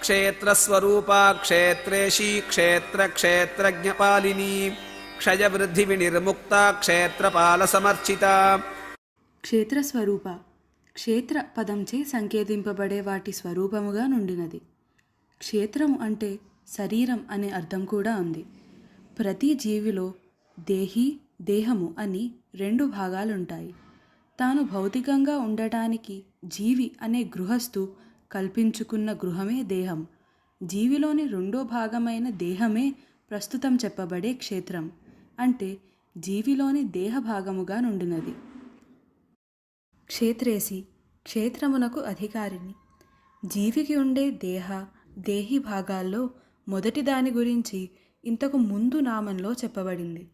క్షేత్రస్వరూపా క్షేత్రేషీ క్షేత్రజ్ఞపాలిని క్షయవృద్ధి వినిర్ముక్త క్షేత్రపాల సమర్చిత. క్షేత్రస్వరూప క్షేత్ర పదంచే సంకేతింపబడే వాటి స్వరూపముగా నుండినది. క్షేత్రం అంటే శరీరం అనే అర్థం కూడా ఉంది. ప్రతి జీవిలో దేహి దేహము అని రెండు భాగాలుంటాయి. తాను భౌతికంగా ఉండటానికి జీవి అనే గృహస్థు కల్పించుకున్న గృహమే దేహం. జీవిలోని రెండో భాగమైన దేహమే ప్రస్తుతం చెప్పబడే క్షేత్రం అంటే జీవిలోని దేహ భాగముగా నుండినది. క్షేత్రేసి క్షేత్రమునకు అధికారిని. జీవికి ఉండే దేహి భాగాల్లో మొదటి దాని గురించి ఇంతకు ముందు నామంలో చెప్పబడింది.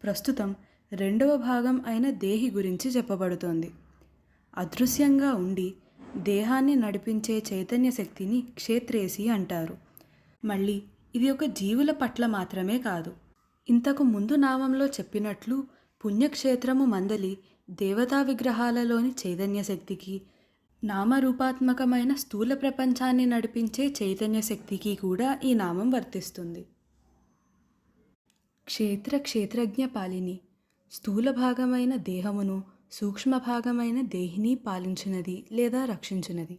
ప్రస్తుతం రెండవ భాగం అయిన దేహి గురించి చెప్పబడుతోంది. అదృశ్యంగా ఉండి దేహాన్ని నడిపించే చైతన్య శక్తిని క్షేత్రేసి అంటారు. మళ్ళీ ఇది ఒక జీవుల పట్ల మాత్రమే కాదు. ఇంతకు ముందు నామంలో చెప్పినట్లు పుణ్యక్షేత్రము మందలి దేవతా విగ్రహాలలోని చైతన్య శక్తికి, నామరూపాత్మకమైన స్థూల ప్రపంచాన్ని నడిపించే చైతన్య శక్తికి కూడా ఈ నామం వర్తిస్తుంది. క్షేత్రజ్ఞ పాలిని స్థూల భాగమైన దేహమును, సూక్ష్మ భాగమైన దేహిని పాలించినది లేదా రక్షించినది.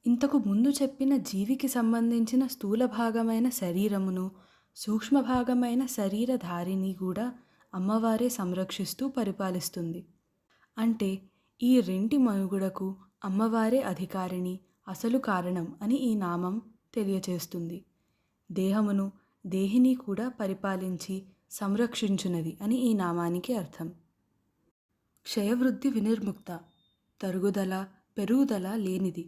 ఇంతకు ముందు చెప్పిన జీవికి సంబంధించిన స్థూల భాగమైన శరీరమును, సూక్ష్మ భాగమైన శరీరధారిని కూడా అమ్మవారే సంరక్షిస్తూ పరిపాలిస్తుంది. అంటే ఈ రెంటి మనుగడకు అమ్మవారే అధికారిని, అసలు కారణం అని ఈ నామం తెలియచేస్తుంది. దేహమును, దేహిని కూడా పరిపాలించి సంరక్షించునది అని ఈ నామానికి అర్థం. క్షయవృద్ధి వినిర్ముక్త తరుగుదల, పెరుగుదల లేనిది.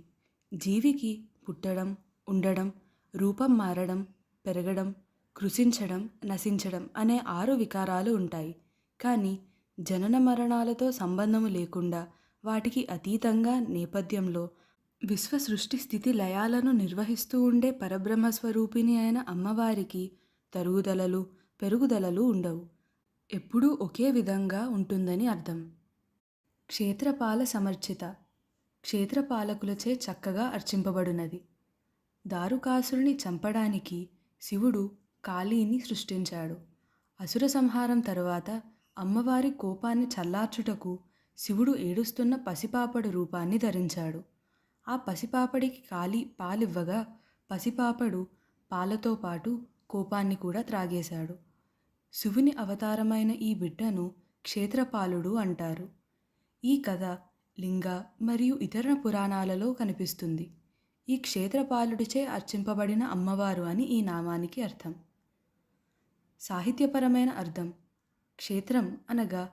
జీవికి పుట్టడం, ఉండడం, రూపం మారడం, పెరగడం, కృషించడం, నశించడం అనే 6 వికారాలు ఉంటాయి. కానీ జనన మరణాలతో సంబంధము లేకుండా వాటికి అతీతంగా నేపథ్యంలో విశ్వ సృష్టి స్థితి లయాలను నిర్వహిస్తూ ఉండే పరబ్రహ్మస్వరూపిణి అయిన అమ్మవారికి తరుగుదలలు, పెరుగుదలలు ఉండవు. ఎప్పుడూ ఒకే విధంగా ఉంటుందని అర్థం. క్షేత్రపాల సమర్చిత క్షేత్రపాలకులచే చక్కగా అర్చింపబడినది. దారుకాసురుని చంపడానికి శివుడు కాళీని సృష్టించాడు. అసుర సంహారం తరువాత అమ్మవారి కోపాన్ని చల్లార్చుటకు శివుడు ఏడుస్తున్న పసిపాపడు రూపాన్ని ధరించాడు. ఆ పసిపాపడికి కాళీ పాలివ్వగా పసిపాపడు పాలతో పాటు కోపాన్ని కూడా త్రాగేశాడు. శివుని అవతారమైన ఈ బిడ్డను క్షేత్రపాలుడు అంటారు. ఈ కథ లింగ మరియు ఇతర పురాణాలలో కనిపిస్తుంది. ఈ క్షేత్రపాలుడిచే అర్చింపబడిన అమ్మవారు అని ఈ నామానికి అర్థం. సాహిత్యపరమైన అర్థం క్షేత్రం అనగా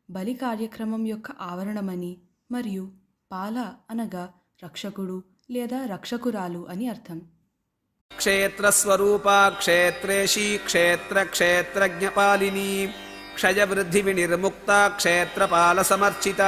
బలి కార్యక్రమం యొక్క ఆవరణమని మరియు పాల అనగా రక్షకుడు లేదా రక్షకురాలు అని అర్థం. క్షేత్రస్వరూపా క్షేత్రేషీ క్షేత్రజ్ఞపాలిని క్షయవృద్ధి వినిర్ముక్త క్షేత్రపాల సమర్చిత.